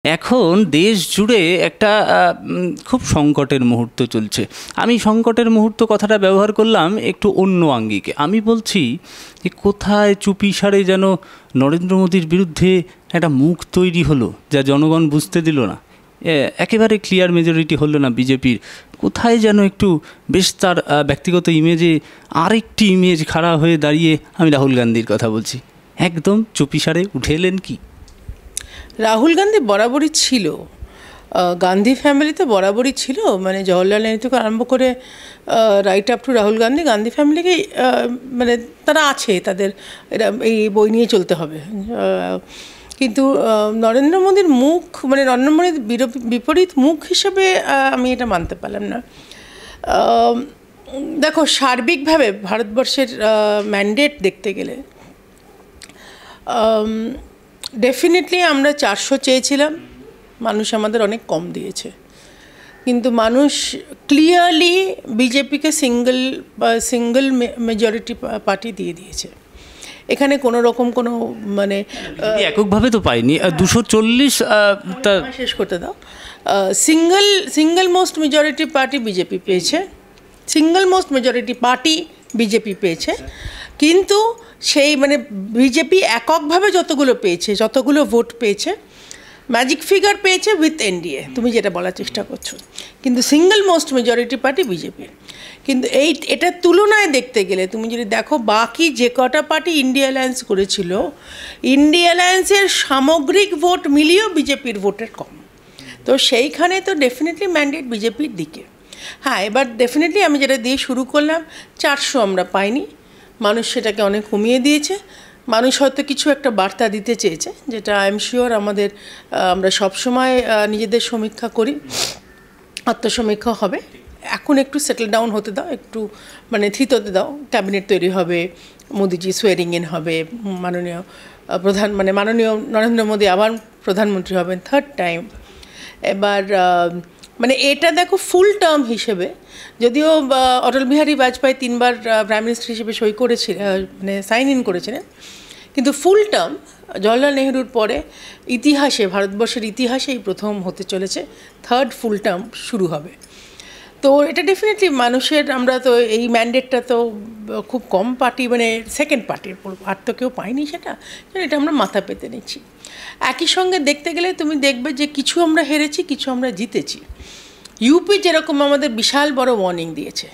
এখন দেশ জুড়ে একটা খুব সংকটের মুহূর্ত চলছে। আমি সংকটের মুহূর্ত কথাটা ব্যবহার করলাম একটু অন্য আঙ্গিকে। আমি বলছি যে কোথায় চুপিসারে যেন নরেন্দ্র মোদীর বিরুদ্ধে একটা মুখ তৈরি হলো, যা জনগণ বুঝতে দিল না। একেবারে ক্লিয়ার মেজরিটি হলো না বিজেপির। কোথায় যেন একটু বেশ তার ব্যক্তিগত ইমেজে আরেকটি ইমেজ খাড়া হয়ে দাঁড়িয়ে, আমি রাহুল গান্ধীর কথা বলছি, একদম চুপিসারে উঠে এলেন কি? রাহুল গান্ধী বরাবরই ছিল, গান্ধী ফ্যামিলিতে বরাবরই ছিল, মানে জওহরলাল নেহরু থেকে আরম্ভ করে right up to Rahul Gandhi, Gandhi ফ্যামিলিকেই মানে তারা আছে, তাদের এরা এই বই নিয়ে চলতে হবে। কিন্তু নরেন্দ্র মোদীর মুখ, মানে নরেন্দ্র মোদীর বিপরীত মুখ হিসেবে আমি এটা মানতে পারলাম না। দেখো, সার্বিকভাবে ভারতবর্ষের ম্যান্ডেট দেখতে গেলে ডেফিনেটলি আমরা 400 চেয়েছিলাম, মানুষ আমাদের অনেক কম দিয়েছে। কিন্তু মানুষ ক্লিয়ারলি বিজেপিকে সিঙ্গল মেজরিটি পার্টি দিয়ে দিয়েছে। এখানে কোনো রকম কোনো মানে এককভাবে তো পাইনি, 240 শেষ করতে দাও। Single most majority party BJP পেয়েছে, single most majority party BJP পেয়েছে। কিন্তু সেই মানে বিজেপি এককভাবে যতগুলো পেয়েছে, যতগুলো ভোট পেয়েছে, ম্যাজিক ফিগার পেয়েছে উইথ এনডিএ, তুমি যেটা বলার চেষ্টা করছো। কিন্তু single most majority party BJP. কিন্তু এটার তুলনায় দেখতে গেলে তুমি যদি দেখো, বাকি যে কটা পার্টি ইন্ডিয়া অ্যালায়েন্স করেছিল, ইন্ডিয়া অ্যালায়েন্সের সামগ্রিক ভোট মিলিয়েও বিজেপির ভোটের কম। তো সেইখানে তো ডেফিনেটলি ম্যান্ডেট বিজেপির দিকে। হ্যাঁ, এবার ডেফিনেটলি আমি যেটা দিয়ে শুরু করলাম, 400 আমরা পাইনি, মানুষ সেটাকে অনেক কমিয়ে দিয়েছে। মানুষ হয়তো কিছু একটা বার্তা দিতে চেয়েছে, যেটা আই এম শিওর আমরা সবসময় নিজেদের সমীক্ষা করি, আত্মসমীক্ষা হবে। এখন একটু সেটেল ডাউন হতে দাও, একটু মানে থিত হতে দাও। ক্যাবিনেট তৈরি হবে, মোদিজি সোয়ারিং ইন হবে, মাননীয় নরেন্দ্র মোদী আবার প্রধানমন্ত্রী হবেন থার্ড টাইম। এবার মানে এটা দেখো, ফুল টার্ম হিসেবে, যদিও অটল বিহারী বাজপেয়ী 3 বার প্রাইম মিনিস্টার হিসেবে সই করেছিলেন, মানে সাইন ইন করেছিলেন, কিন্তু ফুল টার্ম জওহরলাল নেহরুর পরে ইতিহাসে, ভারতবর্ষের ইতিহাসেই প্রথম হতে চলেছে, থার্ড ফুল টার্ম শুরু হবে। তো এটা ডেফিনেটলি মানুষের, আমরা তো এই ম্যান্ডেটটা তো খুব কম পার্টি, মানে সেকেন্ড পার্টির, আর তো কেউ পায়নি সেটা, এটা আমরা মাথা পেতে নিচ্ছি। একই সঙ্গে দেখতে গেলে তুমি দেখবে যে কিছু আমরা হেরেছি, কিছু আমরা জিতেছি। ইউপি যেরকম আমাদের বিশাল বড় ওয়ার্নিং দিয়েছে,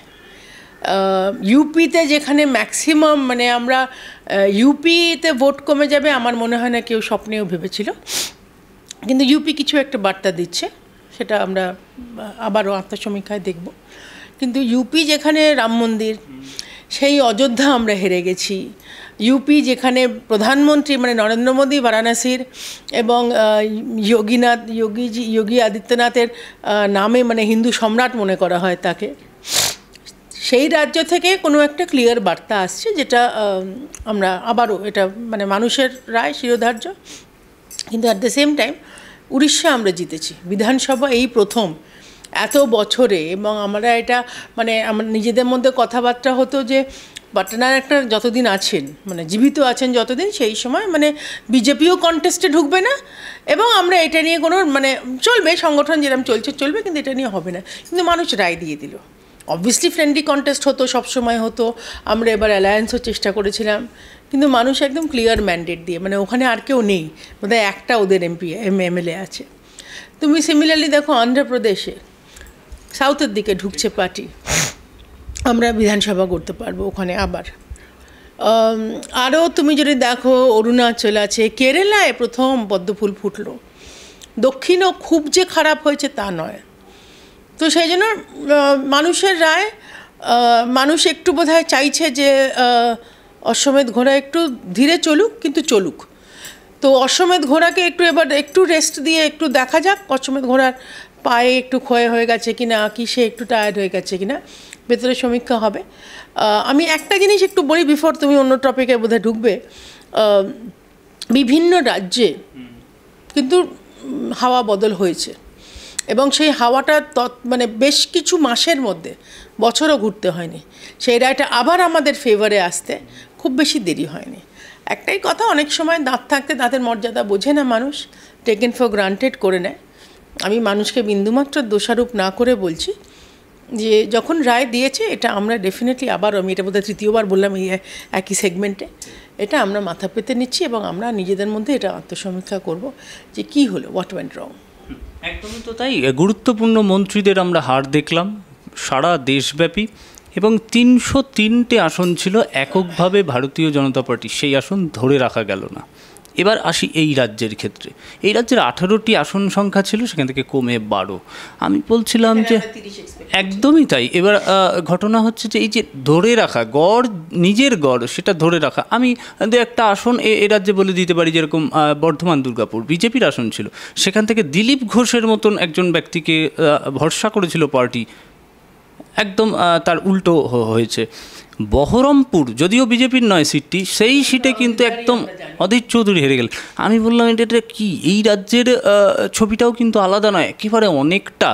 ইউপিতে যেখানে ম্যাক্সিমাম, মানে আমরা ইউপিতে ভোট কমে যাবে আমার মনে হয় না কেউ স্বপ্নেও ভেবেছিল, কিন্তু ইউপি কিছু একটা বার্তা দিচ্ছে, সেটা আমরা আবারও আত্মসমীক্ষায় দেখব। কিন্তু ইউপি যেখানে রাম মন্দির, সেই অযোধ্যা আমরা হেরে গেছি। ইউপি যেখানে প্রধানমন্ত্রী, মানে নরেন্দ্র মোদী বারাণসীর, এবং যোগী আদিত্যনাথের নামে মানে হিন্দু সম্রাট মনে করা হয় তাকে, সেই রাজ্য থেকে কোনো একটা ক্লিয়ার বার্তা আসছে, যেটা আমরা আবারও, এটা মানে মানুষের রায় শিরোধার্য। কিন্তু at the same time Orissa আমরা জিতেছি বিধানসভা, এই প্রথম এত বছরে। এবং আমরা এটা মানে আমার নিজেদের মধ্যে কথাবার্তা হতো যে পাটনায়ক যতদিন আছেন, মানে জীবিত আছেন যতদিন, সেই সময় মানে বিজেপিও কন্টেস্টে ঢুকবে না, এবং আমরা এটা নিয়ে কোনো মানে চলবে, সংগঠন যেরকম চলছে চলবে, কিন্তু এটা নিয়ে হবে না। কিন্তু মানুষ রায় দিয়ে দিল। অবভিয়াসলি ফ্রেন্ডলি কন্টেস্ট হতো, সবসময় হতো, আমরা এবার অ্যালায়েন্সও চেষ্টা করেছিলাম, কিন্তু মানুষ একদম ক্লিয়ার ম্যান্ডেট দিয়ে, মানে ওখানে আর কেউ নেই, বোধহয় একটা ওদের এমএলএ আছে। তুমি সিমিলারলি দেখো অন্ধ্রপ্রদেশে সাউথের দিকে ঢুকছে পার্টি, আমরা বিধানসভা করতে পারবো ওখানে আবার। আরও তুমি যদি দেখো, অরুণাচল আছে, কেরালায় প্রথম পদ্মফুল ফুটলো, দক্ষিণও খুব যে খারাপ হয়েছে তা নয়। তো সেই জন্য মানুষের রায়, মানুষ একটু বোধহয় চাইছে যে অশ্বমেধ ঘোড়া একটু ধীরে চলুক, কিন্তু চলুক। তো অশ্বমেধ ঘোড়াকে এবার একটু রেস্ট দিয়ে একটু দেখা যাক, অশ্বমেধ ঘোড়ার পায়ে একটু ক্ষয় হয়ে গেছে কিনা, কি সে একটু টায়ার্ড হয়ে গেছে কিনা, ভেতরে সমীক্ষা হবে। আমি একটা জিনিস একটু বলি বিফোর তুমি অন্য টপিকে বোধহয় ঢুকবে। বিভিন্ন রাজ্যে কিন্তু হাওয়া বদল হয়েছে, এবং সেই হাওয়াটা মানে বেশ কিছু মাসের মধ্যে, বছরও ঘুরতে হয়নি, সেই রায়টা আবার আমাদের ফেভারে আসতে খুব বেশি দেরি হয়নি। একটাই কথা, অনেক সময় দাঁত থাকতে দাঁতের মর্যাদা বোঝে না মানুষ, টেকেন ফর গ্রান্টেড করে নেয়। আমি মানুষকে বিন্দুমাত্র দোষারোপ না করে বলছি যে যখন রায় দিয়েছে এটা আমরা ডেফিনেটলি, আবার আমি এটা বোধহয় তৃতীয়বার বললাম এই একই সেগমেন্টে, এটা আমরা মাথা পেতে নিচ্ছি এবং আমরা নিজেদের মধ্যে এটা আত্মসমীক্ষা করব যে কি হলো, হোয়াট ওয়েন্ট রং। একদমই তো তাই। গুরুত্বপূর্ণ মন্ত্রীদের আমরা হার দেখলাম সারা দেশব্যাপী, এবং 303টে আসন ছিল এককভাবে ভারতীয় জনতা পার্টি, সেই আসন ধরে রাখা গেল না। এবার আসি এই রাজ্যের ক্ষেত্রে। এই রাজ্যের 18টি আসন সংখ্যা ছিল, সেখান থেকে কমে 12। আমি বলছিলাম যে একদমই তাই। এবার ঘটনা হচ্ছে যে এই যে ধরে রাখা গড়, নিজের গড় সেটা ধরে রাখা। আমি দু একটা আসন এ রাজ্যে বলে দিতে পারি, যেরকম বর্ধমান দুর্গাপুর বিজেপির আসন ছিল, সেখান থেকে দিলীপ ঘোষের মতন একজন ব্যক্তিকে ভরসা করেছিল পার্টি, একদম তার উল্টো হয়েছে। বহরমপুর যদিও বিজেপির নয় সিটটি, সেই সিটে কিন্তু একদম অধীর চৌধুরী হেরে গেল। আমি বললাম এটা কি, এই রাজ্যের ছবিটাও কিন্তু আলাদা নয়, একেবারে অনেকটা।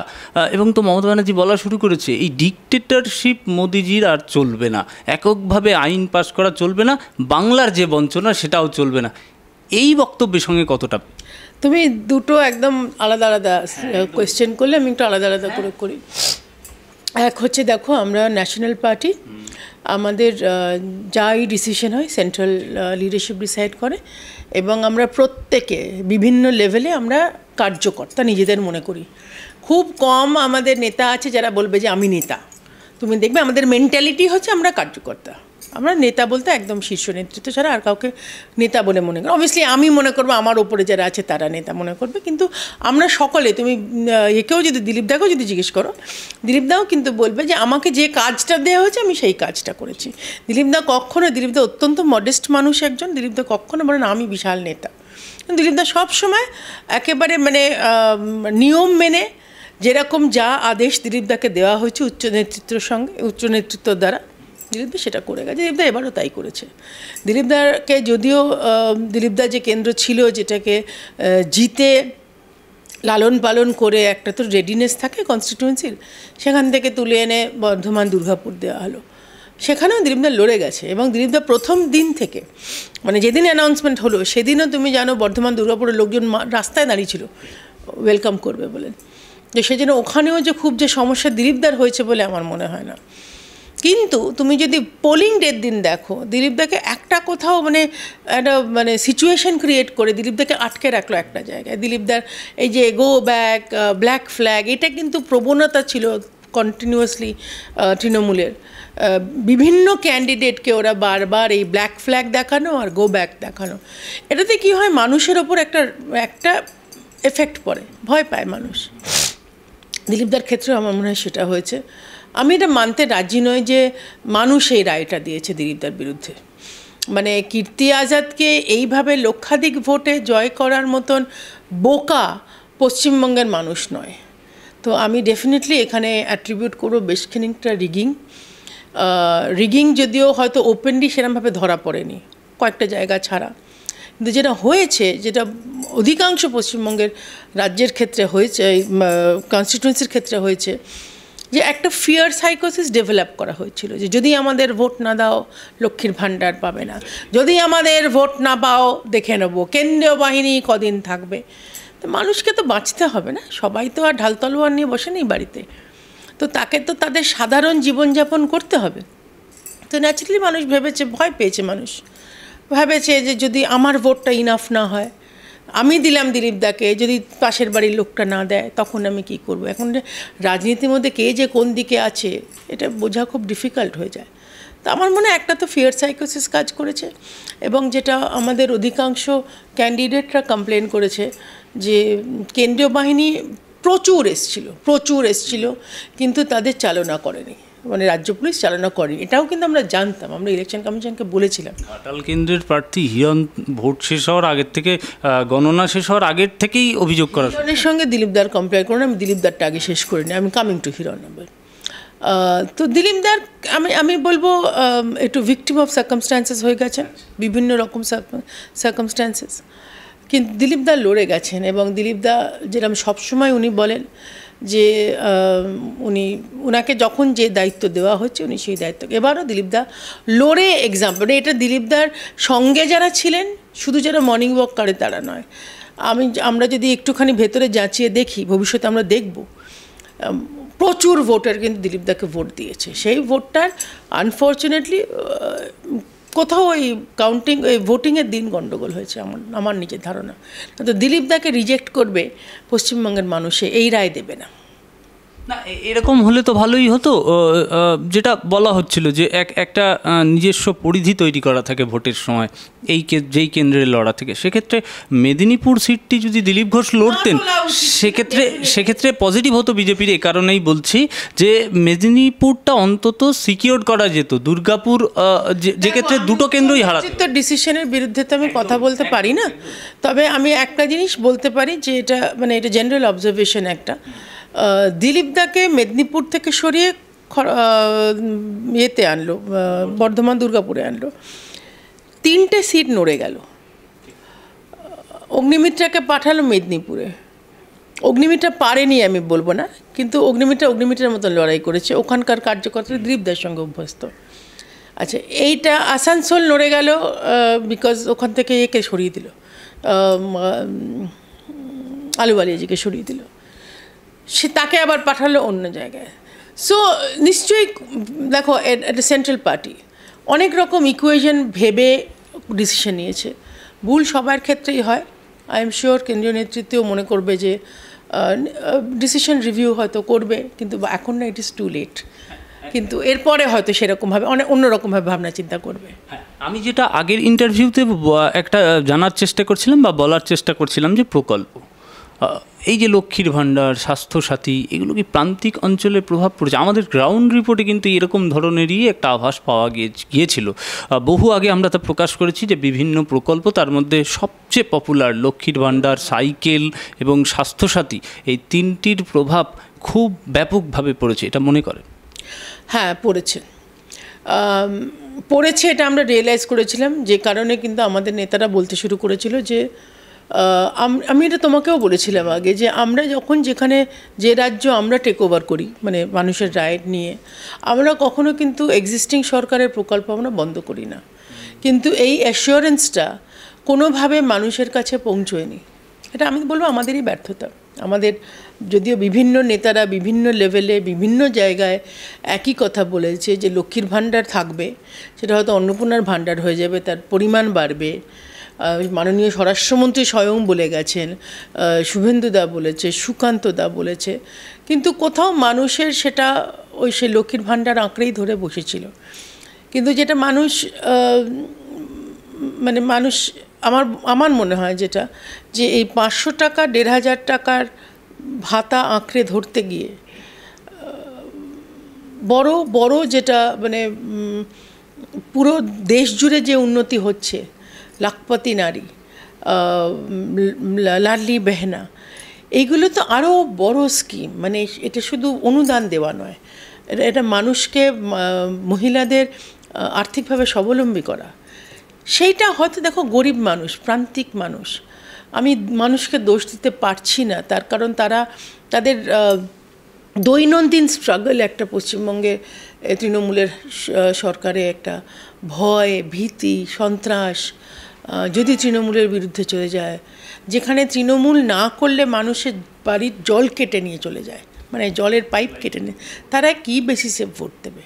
এবং তো মমতা ব্যানার্জি বলা শুরু করেছে এই ডিকটেটরশিপ মোদিজির আর চলবে না, এককভাবে আইন পাস করা চলবে না, বাংলার যে বঞ্চনা সেটাও চলবে না। এই বক্তব্যের সঙ্গে কতটা তুমি দুটো একদম আলাদা আলাদা কোয়েশ্চেন করলে, আমি একটু আলাদা আলাদা করে করি। এক হচ্ছে দেখো, আমরা ন্যাশনাল পার্টি, আমাদের যাই ডিসিশন হয় সেন্ট্রাল লিডারশিপ ডিসাইড করে, এবং আমরা প্রত্যেকে বিভিন্ন লেভেলে আমরা কার্যকর্তা নিজেদের মনে করি। খুব কম আমাদের নেতা আছে যারা বলবে যে আমি নেতা। তুমি দেখবে আমাদের মেন্টালিটি হচ্ছে আমরা কার্যকর্তা। আমরা নেতা বলতে একদম শীর্ষ নেতৃত্ব ছাড়া আর কাউকে নেতা বলে মনে করি। অবভিয়াসলি আমি মনে করবো আমার ওপরে যারা আছে তারা নেতা মনে করবে, কিন্তু আমরা সকলে, তুমি একেও যদি দিলীপদাকেও যদি জিজ্ঞেস করো, দিলীপদাও কিন্তু বলবে যে আমাকে যে কাজটা দেওয়া হয়েছে আমি সেই কাজটা করেছি। দিলীপদা অত্যন্ত মডেস্ট মানুষ একজন। দিলীপদা কখনো বলেন আমি বিশাল নেতা। দিলীপদা সবসময় একেবারে মানে নিয়ম মেনে, যেরকম যা আদেশ দিলীপদাকে দেওয়া হয়েছে উচ্চ নেতৃত্বর দ্বারা, দিলীপদা সেটা করে গেছে। দিলীপদা এবারও তাই করেছে। দিলীপদাকে যদিও দিলীপদা যে কেন্দ্র ছিল, যেটাকে জিতে লালন পালন করে একটা তো রেডিনেস থাকে কনস্টিটিউয়েন্সির, সেখান থেকে তুলে এনে বর্ধমান দুর্গাপুর দেওয়া হলো। সেখানেও দিলীপদা লড়ে গেছে, এবং দিলীপদা প্রথম দিন থেকে, মানে যেদিন অ্যানাউন্সমেন্ট হলো সেদিনও তুমি জানো বর্ধমান দুর্গাপুরের লোকজন রাস্তায় দাঁড়িয়ে ছিল ওয়েলকাম করবে বলে। যে সেজন্য ওখানেও যে খুব যে সমস্যা দিলীপদার হয়েছে বলে আমার মনে হয় না। কিন্তু তুমি যদি পোলিং ডের দিন দেখো, দিলীপদাকে একটা কোথাও মানে একটা মানে সিচুয়েশন ক্রিয়েট করে দিলীপদাকে আটকে রাখলো একটা জায়গায়। দিলীপদার এই যে গো ব্যাক, ব্ল্যাক ফ্ল্যাগ, এটা কিন্তু প্রবণতা ছিল কন্টিনিউয়াসলি তৃণমূলের। বিভিন্ন ক্যান্ডিডেটকে ওরা বারবার এই ব্ল্যাক ফ্ল্যাগ দেখানো আর গো ব্যাক দেখানো, এটাতে কি হয় মানুষের ওপর একটা এফেক্ট পড়ে, ভয় পায় মানুষ। দিলীপদার ক্ষেত্রেও আমার মনে হয় সেটা হয়েছে। আমি এটা মানতে রাজি নই যে মানুষ এই রায়টা দিয়েছে দিলীপদার বিরুদ্ধে। মানে কীর্তি আজাদকে এইভাবে লক্ষাধিক ভোটে জয় করার মতন বোকা পশ্চিমবঙ্গের মানুষ নয়। তো আমি ডেফিনেটলি এখানে অ্যাট্রিবিউট করবো বেশ খানিকটা রিগিং, যদিও হয়তো ওপেনলি সেরকমভাবে ধরা পড়েনি, কয়েকটা জায়গা ছাড়া। কিন্তু যেটা হয়েছে, যেটা অধিকাংশ পশ্চিমবঙ্গের রাজ্যের ক্ষেত্রে হয়েছে, কনস্টিটিউয়েন্সির ক্ষেত্রে হয়েছে, যে একটা ফিয়ার সাইকোসিস ডেভেলপ করা হয়েছিল যে যদি আমাদের ভোট না দাও লক্ষ্মীর ভাণ্ডার পাবে না, যদি আমাদের ভোট না পাও দেখে নেবো কেন্দ্রীয় বাহিনী কদিন থাকবে। তো মানুষকে তো বাঁচতে হবে না, সবাই তো আর ঢাল তলোয়ার নিয়ে বসে নেই বাড়িতে, তো তাকে তো তাদের সাধারণ জীবনযাপন করতে হবে। তো ন্যাচারালি মানুষ ভেবেছে, ভয় পেয়েছে, মানুষ ভেবেছে যে যদি আমার ভোটটা ইনাফ না হয়, আমি দিলাম দিলীপদাকে, যদি পাশের বাড়ির লোকটা না দেয় তখন আমি কি করব। এখন রাজনীতির মধ্যে কে যে কোন দিকে আছে এটা বোঝা খুব ডিফিকাল্ট হয়ে যায়। তো আমার মনে হয় একটা তো ফিয়ার সাইকোসিস কাজ করেছে, এবং যেটা আমাদের অধিকাংশ ক্যান্ডিডেটরা কমপ্লেন করেছে যে কেন্দ্রীয় বাহিনী প্রচুর এসছিল কিন্তু তাদের চালনা করেনি, মানে রাজ্য পুলিশ চালনা করেনি। এটাও কিন্তু আমরা জানতাম, আমরা ইলেকশন কমিশনকে বলেছিলাম। ঘাটাল কেন্দ্রের প্রার্থী হিরণ ভোট শেষ হওয়ার আগের থেকে, গণনা শেষ হওয়ার আগের থেকেই অভিযোগ করা। হিরণের সঙ্গে দিলীপদার কম্পেয়ার করুন, আমি দিলীপদারটা আগে শেষ করিনি, আমি কামিং টু হিরণ নাম্বার। তো দিলীপদার আমি বলবো একটু ভিকটিম অফ সার্কামস্ট্যান্সেস হয়ে গেছেন, বিভিন্ন রকম সার্কামস্ট্যান্সেস, কিন্তু দিলীপদা লড়ে গেছেন। এবং দিলীপদা যেরকম সবসময় উনি বলেন যে ওনাকে যখন যে দায়িত্ব দেওয়া হচ্ছে উনি সেই দায়িত্ব, এবারও দিলীপদা লড়ে এক্সাম্পল। এটা দিলীপদার সঙ্গে যারা ছিলেন, শুধু যারা মর্নিং ওয়াক করে তারা নয়, আমরা যদি একটুখানি ভেতরে যাচিয়ে দেখি, ভবিষ্যতে আমরা দেখব প্রচুর ভোটার কিন্তু দিলীপ দাকে ভোট দিয়েছে। সেই ভোটটার আনফর্চুনেটলি কোথাও ওই কাউন্টিং, ওই ভোটিংয়ের দিন গণ্ডগোল হয়েছে আমার নিজের ধারণা। তো দিলীপ দাকে রিজেক্ট করবে পশ্চিমবঙ্গের মানুষে, এই রায় দেবে না। না, এরকম হলে তো ভালোই হতো। যেটা বলা হচ্ছিল যে একটা নিজস্ব পরিধি তৈরি করা থাকে ভোটের সময় যেই কেন্দ্রে লড়া থেকে, সেক্ষেত্রে মেদিনীপুর সিটটি যদি দিলীপ ঘোষ লড়তেন সেক্ষেত্রে পজিটিভ হতো বিজেপির। এ কারণেই বলছি যে মেদিনীপুরটা অন্তত সিকিওর করা যেত। দুর্গাপুর যে ক্ষেত্রে দুটো কেন্দ্রই হারাতো। ডিসিশনের বিরুদ্ধে তো আমি কথা বলতে পারি না, তবে আমি একটা জিনিস বলতে পারি যে এটা জেনারেল অবজারভেশন একটা, দিলীপ দাকে মেদিনীপুর থেকে সরিয়ে ইয়েতে আনলো, বর্ধমান দুর্গাপুরে আনলো, 3টে সিট নড়ে গেল। অগ্নিমিত্রাকে পাঠালো মেদিনীপুরে, অগ্নিমিত্রা পারেনি আমি বলবো না, কিন্তু অগ্নিমিত্রার মতো লড়াই করেছে, ওখানকার কার্যকর্তা দিলীপ দার সঙ্গে অভ্যস্ত। আচ্ছা, এইটা আসানসোল নড়ে গেল বিকজ ওখান থেকে একে সরিয়ে দিল, আলুওয়ালিয়াজিকে সরিয়ে দিল, সে তাকে আবার পাঠালো অন্য জায়গায়। সো নিশ্চয়ই দেখো, একটা সেন্ট্রাল পার্টি অনেক রকম ইকুয়েশন ভেবে ডিসিশন নিয়েছে। ভুল সবার ক্ষেত্রেই হয়। আই এম শিওর কেন্দ্রীয় নেতৃত্বেও মনে করবে যে ডিসিশন রিভিউ হয়তো করবে, কিন্তু এখন না, ইট ইজ টু লেট। কিন্তু এরপরে হয়তো সেরকমভাবে অন্যরকমভাবে ভাবনা চিন্তা করবে। আমি যেটা আগের ইন্টারভিউতে একটা জানার চেষ্টা করছিলাম বা বলার চেষ্টা করছিলাম যে প্রকল্প, এই যে লক্ষ্মীর ভাণ্ডার, স্বাস্থ্যসাথী, এগুলো কি প্রান্তিক অঞ্চলে প্রভাব পড়েছে? আমাদের গ্রাউন্ড রিপোর্টে কিন্তু এরকম ধরনেরই একটা আভাস পাওয়া গিয়েছিল। বহু আগে আমরা তা প্রকাশ করেছি যে বিভিন্ন প্রকল্প, তার মধ্যে সবচেয়ে পপুলার লক্ষ্মীর ভাণ্ডার, সাইকেল এবং স্বাস্থ্যসাথী, এই তিনটির প্রভাব খুব ব্যাপকভাবে পড়েছে, এটা মনে করেন? হ্যাঁ, পড়েছে, এটা আমরা রিয়েলাইজ করেছিলাম, যে কারণে কিন্তু আমাদের নেতারা বলতে শুরু করেছিল যে আমি এটা তোমাকেও বলেছিলাম আগে, যে আমরা যখন যে রাজ্য আমরা টেক ওভার করি, মানে মানুষের রাইট নিয়ে, আমরা কখনো কিন্তু এক্সিস্টিং সরকারের প্রকল্প আমরা বন্ধ করি না, কিন্তু এই অ্যাসিওরেন্সটা কোনোভাবে মানুষের কাছে পৌঁছয়নি। এটা আমি বলবো আমাদেরই ব্যর্থতা। আমাদের যদিও বিভিন্ন নেতারা বিভিন্ন লেভেলে বিভিন্ন জায়গায় একই কথা বলেছে যে লক্ষ্মীর ভাণ্ডার থাকবে, সেটা হয়তো অন্নপূর্ণার ভাণ্ডার হয়ে যাবে, তার পরিমাণ বাড়বে, মাননীয় স্বরাষ্ট্রমন্ত্রী স্বয়ং বলে গেছেন, শুভেন্দু দা বলেছে, সুকান্ত দা বলেছে, কিন্তু কোথাও মানুষের সেটা সেই লক্ষ্মীর ভাণ্ডার আঁকড়েই ধরে বসেছিল। কিন্তু যেটা মানুষ আমার মনে হয় যেটা, যে এই 500 টাকা 1500 টাকার ভাতা আঁকড়ে ধরতে গিয়ে বড় যেটা পুরো দেশ জুড়ে যে উন্নতি হচ্ছে, লাখপতি নারী, লাডলি বেহনা, এইগুলো তো আরও বড় স্কিম। এটা শুধু অনুদান দেওয়া নয়, এটা মানুষকে, মহিলাদের আর্থিকভাবে স্বাবলম্বী করা। সেইটা হয়তো দেখো, গরিব মানুষ, প্রান্তিক মানুষ, আমি মানুষকে দোষ দিতে পারছি না, তার কারণ তাদের দৈনন্দিন স্ট্রাগল, একটা পশ্চিমবঙ্গে তৃণমূলের সরকারে একটা ভয়, ভীতি, সন্ত্রাস, যদি তৃণমূলের বিরুদ্ধে চলে যায়, যেখানে তৃণমূল না করলে মানুষের বাড়ির জল কেটে নিয়ে চলে যায়, জলের পাইপ কেটে নিয়ে, তারা কী বেসিসে ভোট দেবে?